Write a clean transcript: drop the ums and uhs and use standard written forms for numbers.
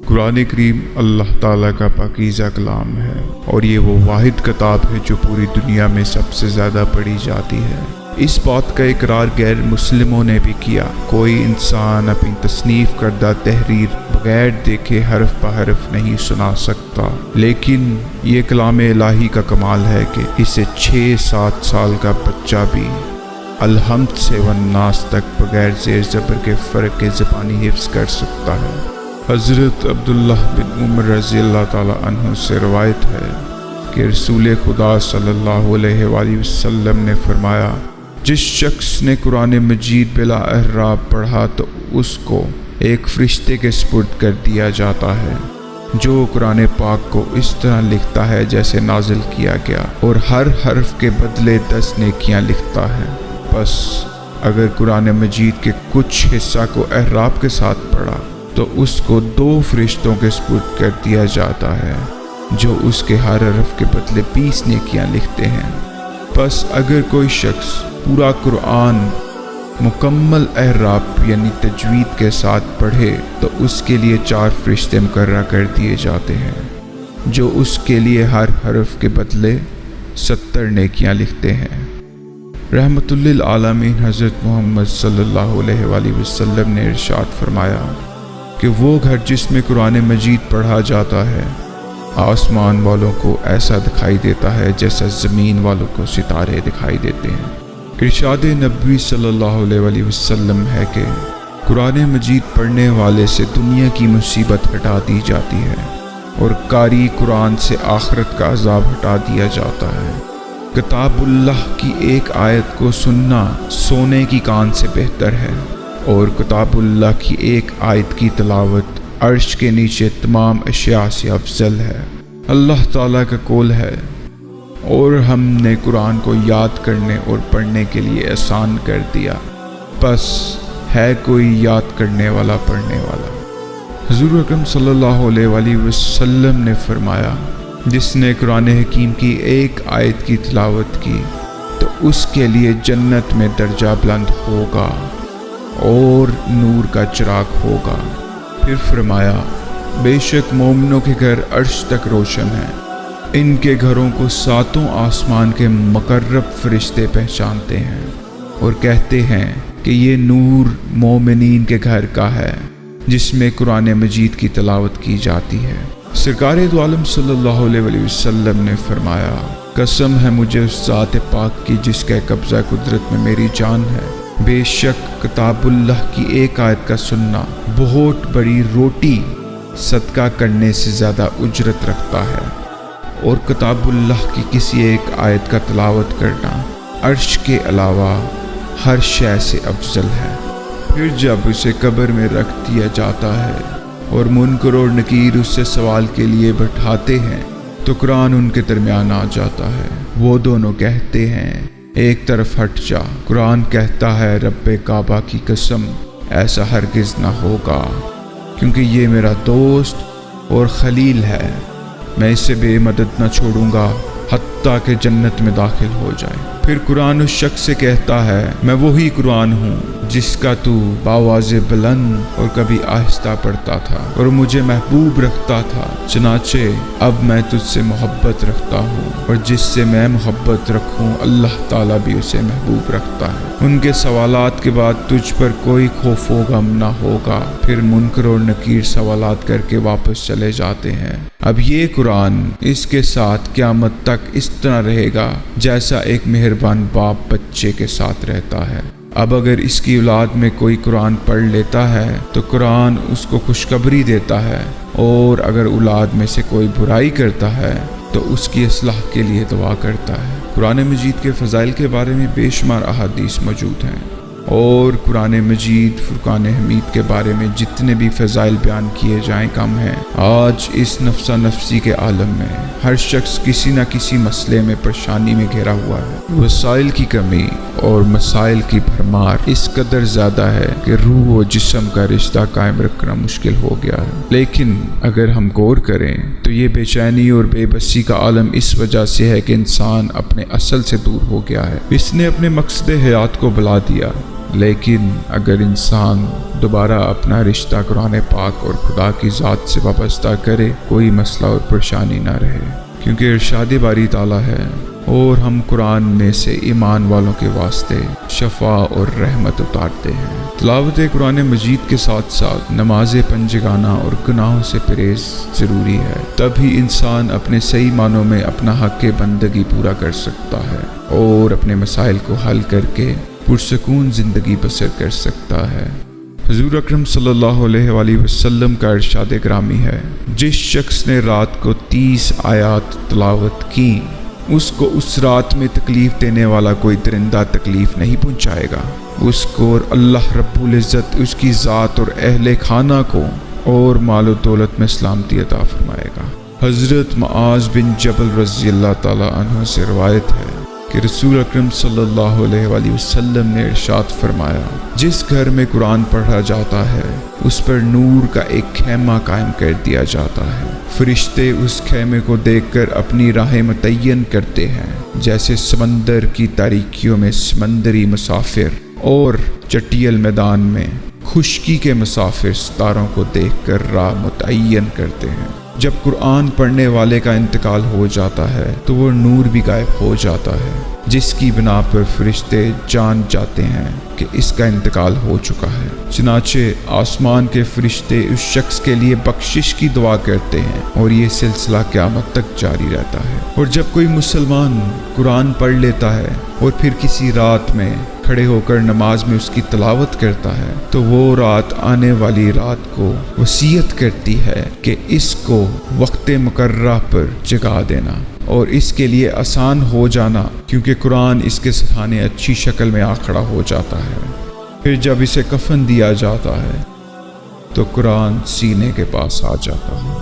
قرآن کریم اللہ تعالیٰ کا پاکیزہ کلام ہے اور یہ وہ واحد کتاب ہے جو پوری دنیا میں سب سے زیادہ پڑھی جاتی ہے۔ اس بات کا اقرار غیر مسلموں نے بھی کیا۔ کوئی انسان اپنی تصنیف کردہ تحریر بغیر دیکھے حرف بحرف نہیں سنا سکتا، لیکن یہ کلام الہی کا کمال ہے کہ اسے 6-7 سال کا بچہ بھی الحمد سے والناس تک بغیر زیر زبر کے فرق کے زبانی حفظ کر سکتا ہے۔ حضرت عبداللہ بن عمر رضی اللہ تعالیٰ عنہ سے روایت ہے کہ رسول خدا صلی اللہ علیہ وآلہ وسلم نے فرمایا، جس شخص نے قرآن مجید بلا احراب پڑھا تو اس کو ایک فرشتے کے سپرد کر دیا جاتا ہے جو قرآن پاک کو اس طرح لکھتا ہے جیسے نازل کیا گیا، اور ہر حرف کے بدلے 10 نیکیاں لکھتا ہے۔ بس اگر قرآن مجید کے کچھ حصہ کو احراب کے ساتھ پڑھا تو اس کو 2 فرشتوں کے سپرد کر دیا جاتا ہے جو اس کے ہر حرف کے بدلے 20 نیکیاں لکھتے ہیں۔ بس اگر کوئی شخص پورا قرآن مکمل احراب یعنی تجوید کے ساتھ پڑھے تو اس کے لیے 4 فرشتے مقرر کر دیے جاتے ہیں جو اس کے لیے ہر حرف کے بدلے 70 نیکیاں لکھتے ہیں۔ رحمت للعالمین حضرت محمد صلی اللہ علیہ وآلہ وسلم نے ارشاد فرمایا کہ وہ گھر جس میں قرآن مجید پڑھا جاتا ہے آسمان والوں کو ایسا دکھائی دیتا ہے جیسا زمین والوں کو ستارے دکھائی دیتے ہیں۔ ارشاد نبوی صلی اللہ علیہ وآلہ وسلم ہے کہ قرآن مجید پڑھنے والے سے دنیا کی مصیبت ہٹا دی جاتی ہے اور قاری قرآن سے آخرت کا عذاب ہٹا دیا جاتا ہے۔ کتاب اللہ کی ایک آیت کو سننا سونے کی کان سے بہتر ہے، اور کتاب اللہ کی ایک آیت کی تلاوت عرش کے نیچے تمام اشیاء سے افضل ہے۔ اللہ تعالیٰ کا قول ہے، اور ہم نے قرآن کو یاد کرنے اور پڑھنے کے لیے آسان کر دیا، بس ہے کوئی یاد کرنے والا پڑھنے والا۔ حضور اکرم صلی اللہ علیہ وآلہ وسلم نے فرمایا، جس نے قرآن حکیم کی ایک آیت کی تلاوت کی تو اس کے لیے جنت میں درجہ بلند ہوگا اور نور کا چراغ ہوگا۔ پھر فرمایا، بے شک مومنوں کے گھر عرش تک روشن ہیں، ان کے گھروں کو 7 آسمان کے مقرب فرشتے پہچانتے ہیں اور کہتے ہیں کہ یہ نور مومنین کے گھر کا ہے جس میں قرآن مجید کی تلاوت کی جاتی ہے۔ سرکار دو عالم صلی اللہ علیہ وآلہ وسلم نے فرمایا، قسم ہے مجھے اس ذات پاک کی جس کا قبضہ قدرت میں میری جان ہے، بے شک کتاب اللہ کی ایک آیت کا سننا بہت بڑی روٹی صدقہ کرنے سے زیادہ اجرت رکھتا ہے، اور کتاب اللہ کی کسی ایک آیت کا تلاوت کرنا عرش کے علاوہ ہر شے سے افضل ہے۔ پھر جب اسے قبر میں رکھ دیا جاتا ہے اور منکر اور نکیر اس سے سوال کے لیے بٹھاتے ہیں تو قرآن ان کے درمیان آ جاتا ہے۔ وہ دونوں کہتے ہیں، ایک طرف ہٹ جا۔ قرآن کہتا ہے، رب کعبہ کی قسم ایسا ہرگز نہ ہوگا، کیونکہ یہ میرا دوست اور خلیل ہے، میں اسے بے مدد نہ چھوڑوں گا حتیٰ کہ جنت میں داخل ہو جائے۔ پھر قرآن اس شخص سے کہتا ہے، میں وہی قرآن ہوں جس کا تو بآواز بلند اور کبھی آہستہ پڑھتا تھا اور مجھے محبوب رکھتا تھا، چنانچہ اب میں تجھ سے محبت رکھتا ہوں، اور جس سے میں محبت رکھوں اللہ تعالیٰ بھی اسے محبوب رکھتا ہے۔ ان کے سوالات کے بعد تجھ پر کوئی خوف و غم نہ ہوگا۔ پھر منکر اور نکیر سوالات کر کے واپس چلے جاتے ہیں۔ اب یہ قرآن اس کے ساتھ قیامت تک اس طرح رہے گا جیسا ایک مہربان باپ بچے کے ساتھ رہتا ہے۔ اب اگر اس کی اولاد میں کوئی قرآن پڑھ لیتا ہے تو قرآن اس کو خوشخبری دیتا ہے، اور اگر اولاد میں سے کوئی برائی کرتا ہے تو اس کی اصلاح کے لیے دعا کرتا ہے۔ قرآن مجید کے فضائل کے بارے میں بے شمار احادیث موجود ہیں، اور قرآن مجید فرقان حمید کے بارے میں جتنے بھی فضائل بیان کیے جائیں کم ہیں۔ آج اس نفسا نفسی کے عالم میں ہر شخص کسی نہ کسی مسئلے میں پریشانی میں گھرا ہوا ہے۔ وسائل کی کمی اور مسائل کی بھرمار اس قدر زیادہ ہے کہ روح و جسم کا رشتہ قائم رکھنا مشکل ہو گیا ہے۔ لیکن اگر ہم غور کریں تو یہ بے چینی اور بے بسی کا عالم اس وجہ سے ہے کہ انسان اپنے اصل سے دور ہو گیا ہے۔ اس نے اپنے مقصد حیات کو بھلا دیا لیکن اگر انسان دوبارہ اپنا رشتہ قرآن پاک اور خدا کی ذات سے وابستہ کرے، کوئی مسئلہ اور پریشانی نہ رہے، کیونکہ ارشاد باری تعالیٰ ہے، اور ہم قرآن میں سے ایمان والوں کے واسطے شفا اور رحمت اتارتے ہیں۔ تلاوت قرآن مجید کے ساتھ ساتھ نماز پنجگانہ اور گناہوں سے پرہیز ضروری ہے، تبھی انسان اپنے صحیح معنوں میں اپنا حق بندگی پورا کر سکتا ہے اور اپنے مسائل کو حل کر کے پرسکون زندگی بسر کر سکتا ہے۔ حضور اکرم صلی اللہ علیہ وآلہ وسلم کا ارشاد گرامی ہے، جس شخص نے رات کو 30 آیات تلاوت کی، اس کو اس رات میں تکلیف دینے والا کوئی درندہ تکلیف نہیں پہنچائے گا، اس کو اور اللہ رب العزت اس کی ذات اور اہل خانہ کو اور مال و دولت میں سلامتی عطا فرمائے گا۔ حضرت معاذ بن جبل رضی اللہ تعالی عنہ سے روایت ہے کہ رسول اکرم صلی اللہ علیہ وآلہ وسلم نے ارشاد فرمایا، جس گھر میں قرآن پڑھا جاتا ہے اس پر نور کا ایک خیمہ قائم کر دیا جاتا ہے، فرشتے اس خیمے کو دیکھ کر اپنی راہیں متعین کرتے ہیں، جیسے سمندر کی تاریکیوں میں سمندری مسافر اور چٹیل میدان میں خشکی کے مسافر ستاروں کو دیکھ کر راہ متعین کرتے ہیں۔ جب قرآن پڑھنے والے کا انتقال ہو جاتا ہے تو وہ نور بھی غائب ہو جاتا ہے، جس کی بنا پر فرشتے جان جاتے ہیں کہ اس کا انتقال ہو چکا ہے، چنانچہ آسمان کے فرشتے اس شخص کے لیے بخشش کی دعا کرتے ہیں اور یہ سلسلہ قیامت تک جاری رہتا ہے۔ اور جب کوئی مسلمان قرآن پڑھ لیتا ہے اور پھر کسی رات میں کھڑے ہو کر نماز میں اس کی تلاوت کرتا ہے تو وہ رات آنے والی رات کو وصیت کرتی ہے کہ اس کو وقت مقررہ پر جگا دینا اور اس کے لیے آسان ہو جانا، کیونکہ قرآن اس کے سامنے اچھی شکل میں آ کھڑا ہو جاتا ہے۔ پھر جب اسے کفن دیا جاتا ہے تو قرآن سینے کے پاس آ جاتا ہے۔